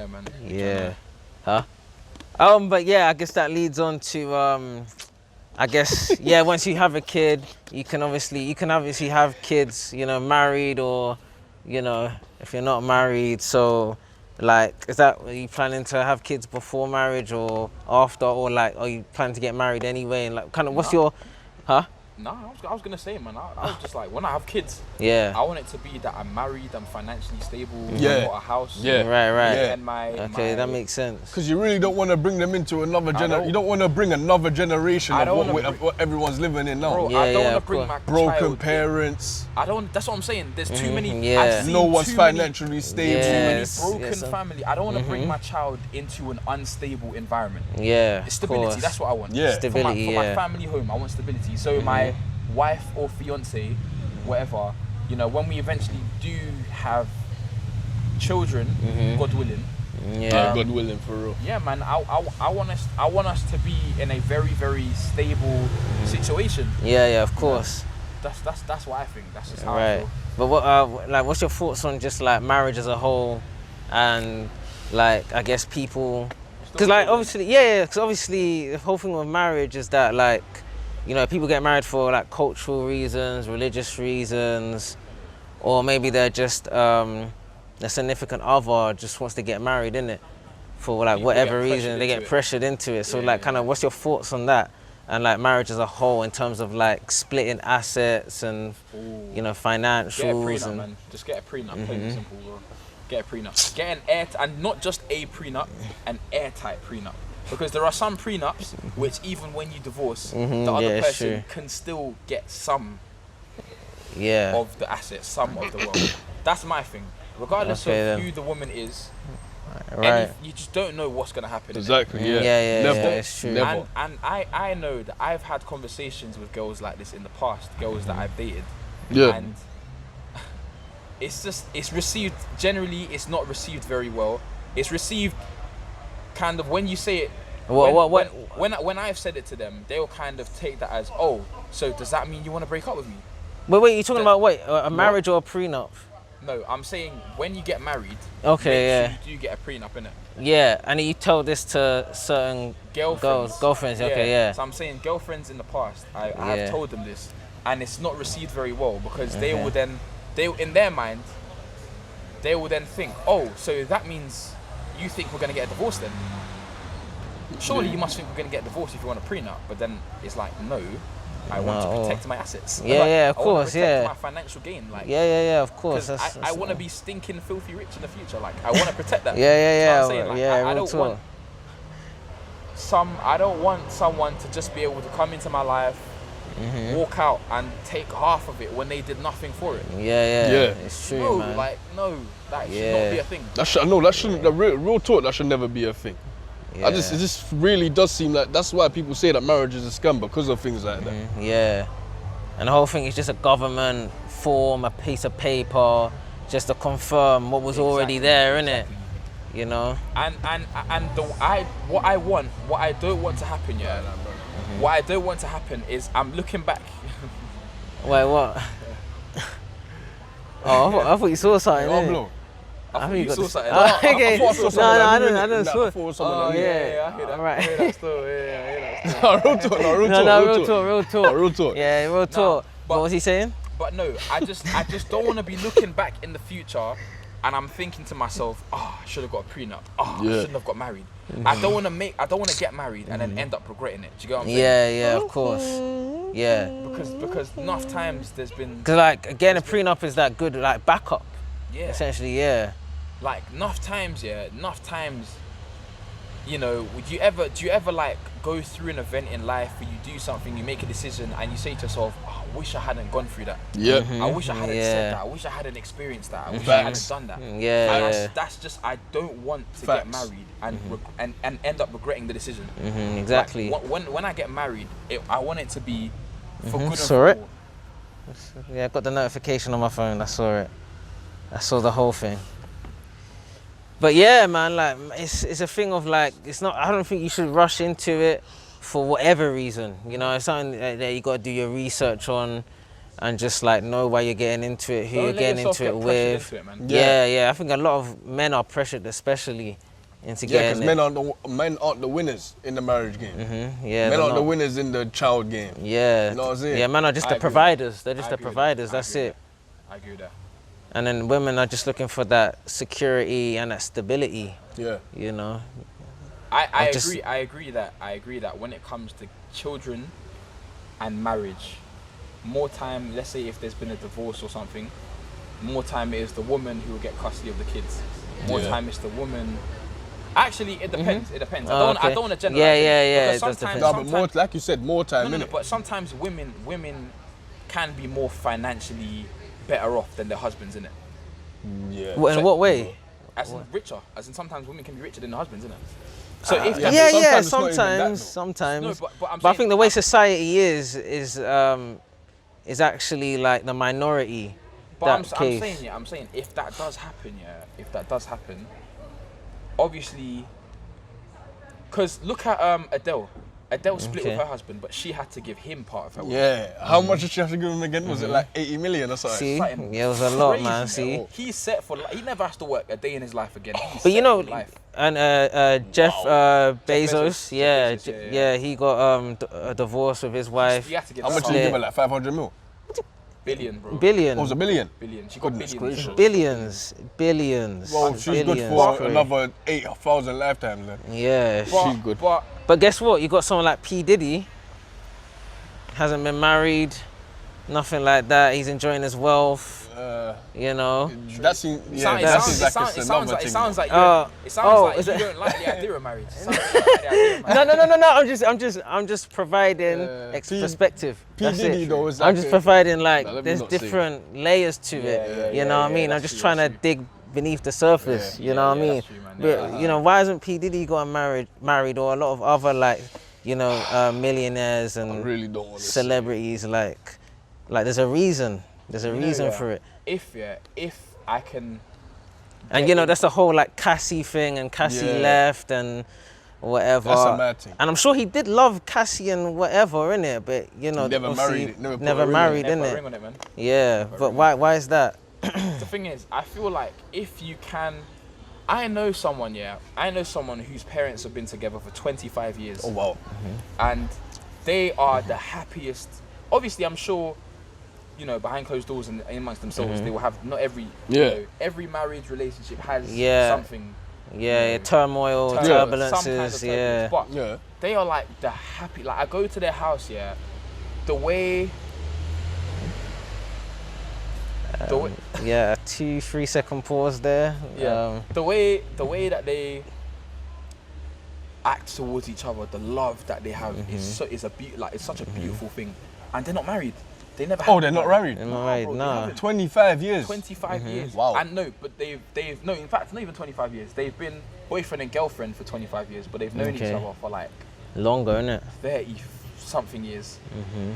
Yeah, man. Yeah. Huh? But yeah, I guess that leads on to I guess yeah. Once you have a kid, you can obviously have kids, you know, married or, you know, if you're not married. So, like, are you planning to have kids before marriage or after, or like, are you planning to get married anyway? And like, kind of, what's your, huh? Nah, I was gonna say, man. I was just like, when I have kids, Yeah. I want it to be that I'm married, I'm financially stable, Yeah. I've got a house. Yeah. Right. Yeah. And That makes sense. Because you really don't want to bring them into another generation. You don't want to bring another generation of what everyone's living in now. Bro, Yeah, I don't yeah, want to bring my broken child parents. That's what I'm saying. There's too many. Yeah. I've seen No one's too many- financially stable. Too many broken family. I don't want to bring my child into an unstable environment. Yeah. Stability. That's what I want. Yeah. Stability. For my family home, I want stability. So my wife or fiance, whatever, you know, when we eventually do have children, God willing. Yeah. God willing, for real. Yeah, man. I want us to be in a very, very stable situation. Yeah, of course. That's what I think. That's just how I Right. feel. But what what's your thoughts on just like marriage as a whole, and like I guess people, because like obviously because obviously the whole thing with marriage is that like, you know, people get married for like cultural reasons, religious reasons, or maybe they're just a significant other just wants to get married, innit? For like whatever reason, they get pressured into it. So like, kind of, what's your thoughts on that? And like marriage as a whole in terms of like splitting assets and, you know, financials. Get a prenup, man. Just get a prenup. Plain and simple, bro. Get a prenup. Get an and not just a prenup, an airtight prenup. Because there are some prenups which even when you divorce, the other person can still get some of the assets, some of the wealth. That's my thing. Regardless of who the woman is, you just don't know what's going to happen. Exactly, Never. It's true. Never. And I know that I've had conversations with girls like this in the past, girls that I've dated. Yeah. And it's received, generally it's not received very well. It's received kind of when you say it. When I've said it to them, they'll kind of take that as, oh, so does that mean you want to break up with me? Wait, you're talking about a marriage or a prenup? No, I'm saying when you get married, you do get a prenup, innit? Yeah, and you told this to certain girlfriends. Okay, yeah. So I'm saying girlfriends in the past, I have told them this, and it's not received very well because they will then, in their mind, they will then think, oh, so that means you think we're gonna get a divorce then? Surely you must think we're gonna get divorced if you want a prenup, but then it's like, no, I want to protect my assets. Of course, my financial gain, like. Of course. I want to be stinking filthy rich in the future. Like I want to protect that. I don't want someone to just be able to come into my life, walk out and take half of it when they did nothing for it. It's true, no, man. That should not be a thing. That shouldn't. The real talk, that should never be a thing. It just really does seem like that's why people say that marriage is a scam, because of things like that. And the whole thing is just a government form, a piece of paper, just to confirm what was already there, innit? You know. And what I don't want to happen, what I don't want to happen is I'm looking back. Wait, what? I thought you saw something. I thought you saw something. Okay. I thought I didn't saw something. I hear that. Right. I hear that story. Real talk. Yeah, real talk. What was he saying? But no, I just don't want to be looking back in the future and I'm thinking to myself, I should have got a prenup. I shouldn't have got married. I don't want to get married and then end up regretting it. Do you get what I'm saying? Yeah, of course. Yeah. Because enough times there's been. Because like again, a prenup is that good like backup. Yeah. Essentially, yeah. Like enough times, you know, do you ever like go through an event in life where you do something, you make a decision and you say to yourself, I wish I hadn't gone through that. I wish I hadn't said that. I wish I hadn't experienced that. I wish I hadn't done that. That's just, I don't want to get married and end up regretting the decision. Exactly. Like, when I get married, I want it to be for good and Saw it? for all. Yeah, I got the notification on my phone. I saw it. I saw the whole thing. But yeah, man, like it's a thing of like, it's not. I don't think you should rush into it for whatever reason. You know, it's something that you got to do your research on, and just like know why you're getting into it, who you're getting into it with. Into it, man. Yeah. I think a lot of men are pressured, especially into Yeah, getting because men aren't the winners in the marriage game. Yeah, Men aren't the not. winners in the child game. Yeah. You know what I'm saying? Yeah, men are just the providers. They're just the providers. That's it. I agree with that. And then women are just looking for that security and that stability. Yeah. You know. I agree that when it comes to children and marriage, more time, let's say if there's been a divorce or something, more time it is the woman who will get custody of the kids. More time it's the woman. Actually, it depends. It depends. I don't want to generalize. Yeah. Because sometimes, No, but more, like you said, more time, innit? but sometimes women can be more financially better off than their husbands, innit? Yeah. Well, in what way? As in richer. As in sometimes women can be richer than their husbands, innit? So if sometimes. No, but I think the way society is actually like the minority. But I'm saying if that does happen, obviously, because look at Adele. Adele split with her husband, but she had to give him part of her wealth. Yeah. How much did she have to give him again? Was it like 80 million or something? See, Something yeah, it was a lot, crazy, man. See, he's set for. He never has to work a day in his life again. but you know, life. and Jeff Bezos, yeah, he got a divorce with his wife. He had to give How much did he give her? Like 500 mil? billion, bro. Billion. Oh, it was a billion? Billion. She got billions. Billions. Well, she's good for another 8,000 lifetimes then. Yeah, She's good. But guess what? You got someone like P. Diddy, hasn't been married, nothing like that. He's enjoying his wealth, you know. That seems like it's another thing. It sounds like you don't like the idea of marriage. No. I'm just providing perspective. P. Diddy though is like I'm just providing like let me there's not say different layers to it. You know what I mean? I'm just true, trying to dig beneath the surface. You know what I mean? True, man. But you know, why hasn't P. Diddy gotten married or a lot of other like, you know, millionaires and I really don't want to celebrities like there's a reason. There's a reason for it. If I can. And you know, that's the whole like Cassie thing, and Cassie left and whatever. That's a mad thing. And I'm sure he did love Cassie and whatever, innit? But you know, never married, never married, innit? Ring on it, man. Yeah, but why is that? The thing is, I feel like if you can, I know someone whose parents have been together for 25 years. Oh wow. And they are the happiest. Obviously, I'm sure, you know, behind closed doors and amongst themselves, they will have not every. You know, every marriage relationship has something. Yeah, turmoil, turbulences. Some kind of turbulence, but they are like the happy. Like I go to their house, the way. Yeah, 2-3 second pause there. Yeah, the way that they act towards each other, the love that they have is such a beautiful thing, and they're not married. They never. Oh, they're not married. They're not married. No. 25 years. 25 years. Wow. And no, but they've no. In fact, not even 25 years. They've been boyfriend and girlfriend for 25 years, but they've known each other for like longer, innit? 30-something years.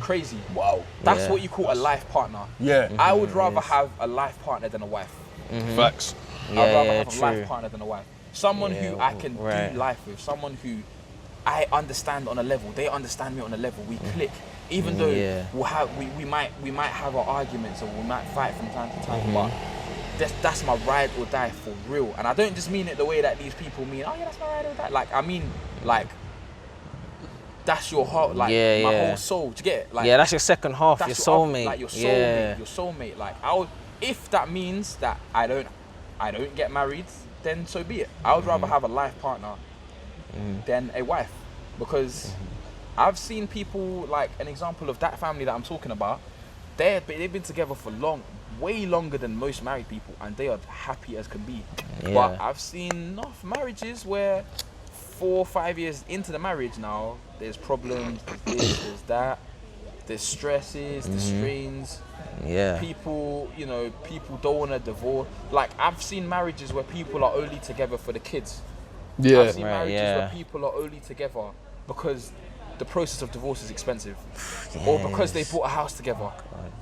Crazy. Wow. That's what you call a life partner. Yeah. I would rather have a life partner than a wife. Facts. I'd rather have a life partner than a wife. Someone who I can do life with. Someone who I understand on a level. They understand me on a level. We click. Even though we might have our arguments or we might fight from time to time, but that's my ride or die for real. And I don't just mean it the way that these people mean, oh yeah, that's my ride or die. Like I mean like that's your heart, like my whole soul. Do you get it? Like, that's your second half, your soulmate. Like your soulmate, your soulmate. Like if that means that I don't get married, then so be it. I would rather have a life partner than a wife, because I've seen people, like an example of that family that I'm talking about. They've been together for way longer than most married people, and they are happy as can be. But I've seen enough marriages where 4 or 5 years into the marriage now, there's problems, there's this, there's that, there's stresses, there's strains. People don't want to divorce. Like I've seen marriages where people are only together for the kids. I've seen marriages where people are only together because the process of divorce is expensive, or because they bought a house together,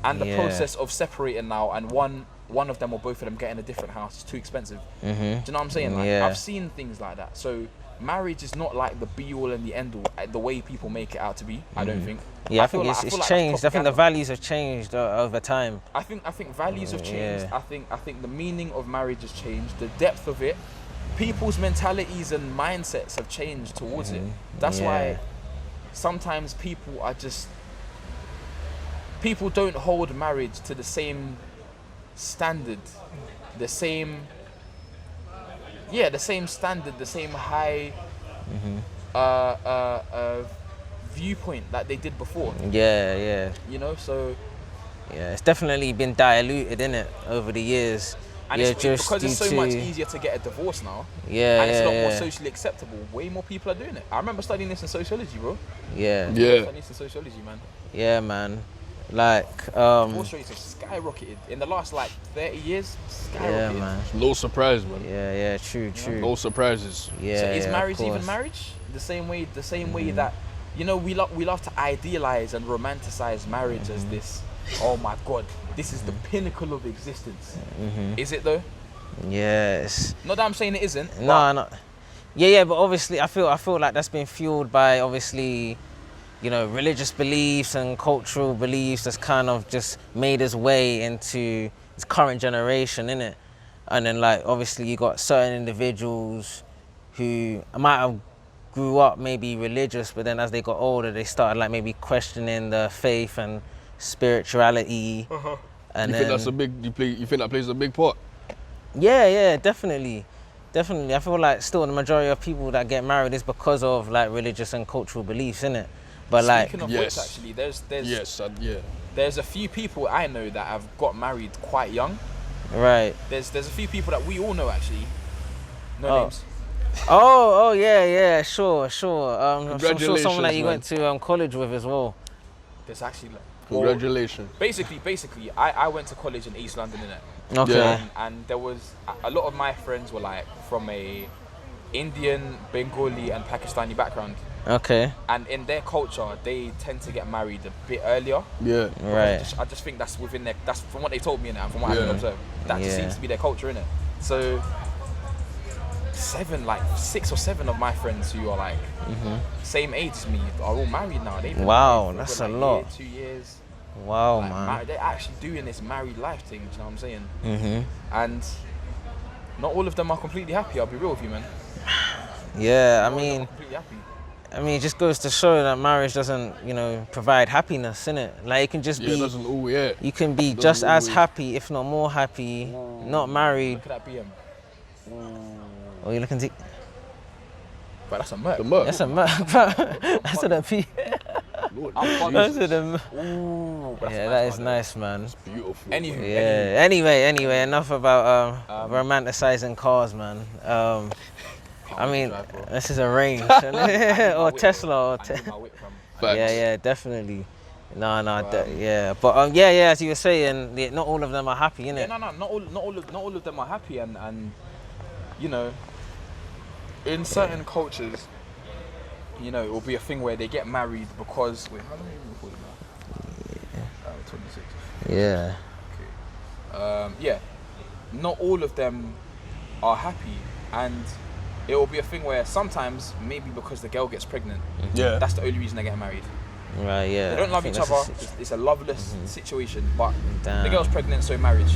and the process of separating now, and one of them or both of them getting a different house is too expensive. Do you know what I'm saying? Like, I've seen things like that. So marriage is not like the be all and the end all, the way people make it out to be. I don't think. I think it's changed. I think the values have changed over time. I think values have changed. I think the meaning of marriage has changed. The depth of it people's mentalities and mindsets have changed towards it. That's why sometimes people don't hold marriage to the same standard, the same standard, the same high viewpoint that they did before. Yeah. You know, so it's definitely been diluted, innit, over the years. and it's because it's so much easier to get a divorce now. And it's a lot more socially acceptable. Way more people are doing it. I remember studying this in sociology, bro. Studying this in sociology, man. Yeah, man. Like divorce rates have skyrocketed in the last like 30 years. Skyrocketed. man. No surprise, man. Yeah, true. No surprises. Yeah. So is marriage of even course. marriage? The same way that, you know, we love to idealize and romanticize marriage as this. Oh my God, this is the pinnacle of existence. Is it though? Yes. Not that I'm saying it isn't. No. Yeah, but obviously I feel like that's been fueled by obviously, you know, religious beliefs and cultural beliefs that's kind of just made its way into this current generation, innit? And then like obviously you got certain individuals who might have grew up maybe religious, but then as they got older they started like maybe questioning the faith and spirituality. And You think that plays a big part? Yeah, definitely. I feel like still the majority of people that get married is because of like religious and cultural beliefs, innit? But Speaking like, of which, actually, there's a few people I know that have got married quite young. right. There's a few people that we all know actually. No names. Oh, yeah, sure. I'm sure someone that you man. went to college with as well. There's actually Congratulations. Basically, I went to college in East London, innit? Okay. Yeah. And there was a lot of my friends were like from a Indian, Bengali, and Pakistani background. Okay. And in their culture, they tend to get married a bit earlier. Yeah. Right. I just think that's within their. That's from what they told me, and from what I can observe. That just seems to be their culture, innit? So 6 or 7 of my friends who are like same age as me are all married now. They've been married for that's like a lot. 2 years. Wow, Like, man. they're actually doing this married life thing. Do you know what I'm saying? And not all of them are completely happy. I'll be real with you, man. Yeah, Not all of them are completely happy. it just goes to show that marriage doesn't, you know, provide hahappiness, innit? Like it can just be. It doesn't all. Yeah. You can be Doesn't just as always. happy, if not more happy, not married. Look at that BM. Or you're looking to. But that's a merc. The merc. That's a that's a P. That's a Ooh, but that's Yeah, a that nice is one, nice, man. Beautiful. Anywho, Yeah. Anyway, enough about romanticizing cars, man. I mean, drive, bro. this is a range, or Tesla, or I need my whip from. Facts. yeah, definitely. Yeah, but as you were saying, not all of them are happy, innit? Yeah, not all of them are happy, and you know, in certain cultures, you know, it will be a thing where they get married because wait, how long are we recording now? 26. Yeah. Yeah, not all of them are happy, and it will be a thing where sometimes maybe because the girl gets pregnant, Yeah. that's the only reason they get married. Right, yeah. They don't love I each think other. that's It's a loveless situation, but Damn. the girl's pregnant, so marriage,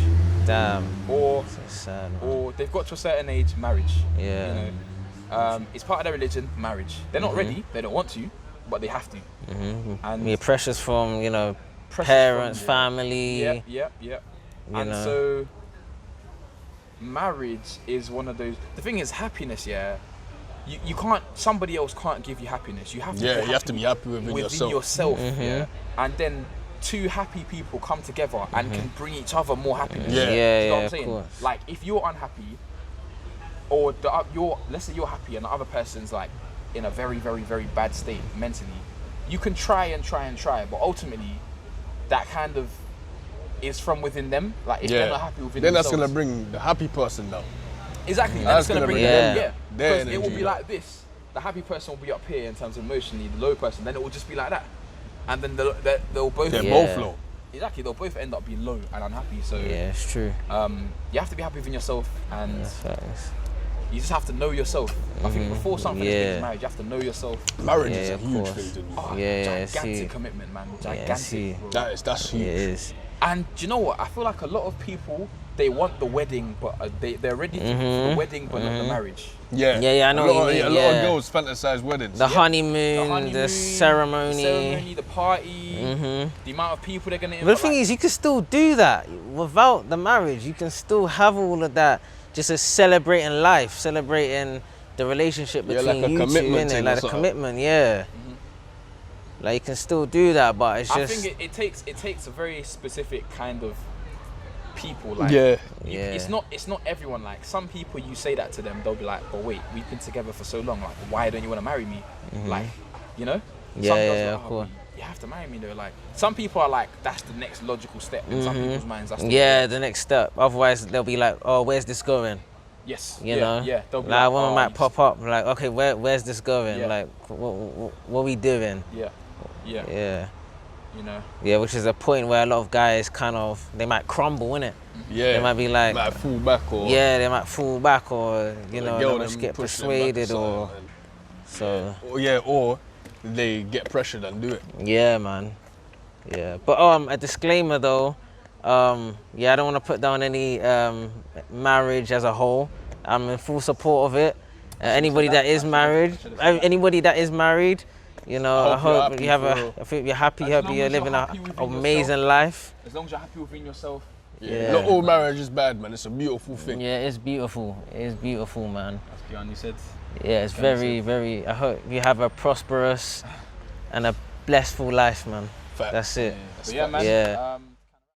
Damn. or That's sad, man. or they've got to a certain age, marriage. Yeah. You know, it's part of their religion, marriage. They're not ready. They don't want to, but they have to. And Yeah, pressures from, you know, pressures parents, from- family. Yeah. You And know. so, marriage is one of those. The thing is, happiness. Yeah, you can't. Somebody else can't give you happiness. You have to. Yeah, be you have to be happy within yourself. Yeah, and then two happy people come together and can bring each other more happiness. Yeah. You know what I'm of saying? course. Like if you're unhappy, or let's say you're happy and the other person's like in a very, very, very bad state mentally, you can try, but ultimately, that kind of is from within them. Like if they're not happy within then themselves, that's gonna bring the happy person down. exactly. And That's it's gonna gonna bring bring them, them their because it will energy be up. like this. The happy person will be up here in terms of emotionally. The low person, then it will just be like that, and then they'll both. They're Yeah. both low. Exactly, they'll both end up being low and unhappy. So Yeah, it's true. you have to be happy within yourself, and That's facts. you just have to know yourself. I think before something as big as marriage, you have to know yourself. Marriage Yeah, is a of huge course. thing to do. Oh, Yeah, gigantic see. commitment, man. Yeah, Gigantic. see. Bro. That's It huge. is. And do you know what? I feel like a lot of people they want the wedding, but they're ready for the wedding, but not the marriage. Yeah, I know what you mean. A lot of girls fantasize weddings. The honeymoon, the ceremony, the party, the amount of people they're gonna invite. But the thing is, you can still do that without the marriage. You can still have all of that, just as celebrating life, celebrating the relationship between like you two, innit? Like a commitment, Like you can still do that, but it's just. I think it takes a very specific kind of people. Like it's not everyone. Like some people, you say that to them, they'll be like, "But wait, we've been together for so long. Like, why don't you want to marry me?" Like, you know. Of course. You have to marry me though. Like some people are like, that's the next logical step in some people's minds. That's the next step. Otherwise, they'll be like, "Oh, where's this going?" Yes. You know. Yeah. They'll be like one might pop up. Like, okay, where's this going? Yeah. Like, what are we doing? Yeah. You know. Yeah, which is a point where a lot of guys they might crumble, innit? Yeah. They might be like. Might fall back or. Yeah, they might fall back or they might get persuaded or. So. Or they get pressured and do it. Yeah, man. Yeah, but a disclaimer though. I don't want to put down any marriage as a whole. I'm in full support of it. Anybody that is married, you know, I hope you have I think you're happy. Hope you're living an amazing life. As long as you're happy within yourself. Yeah. Not all marriage is bad, man. It's a beautiful thing. Yeah, it's beautiful. It is beautiful, man. As Gianni said. Yeah, it's very, very. I hope you have a prosperous and a blissful life, man. Fact. That's it. Yeah, man. Yeah.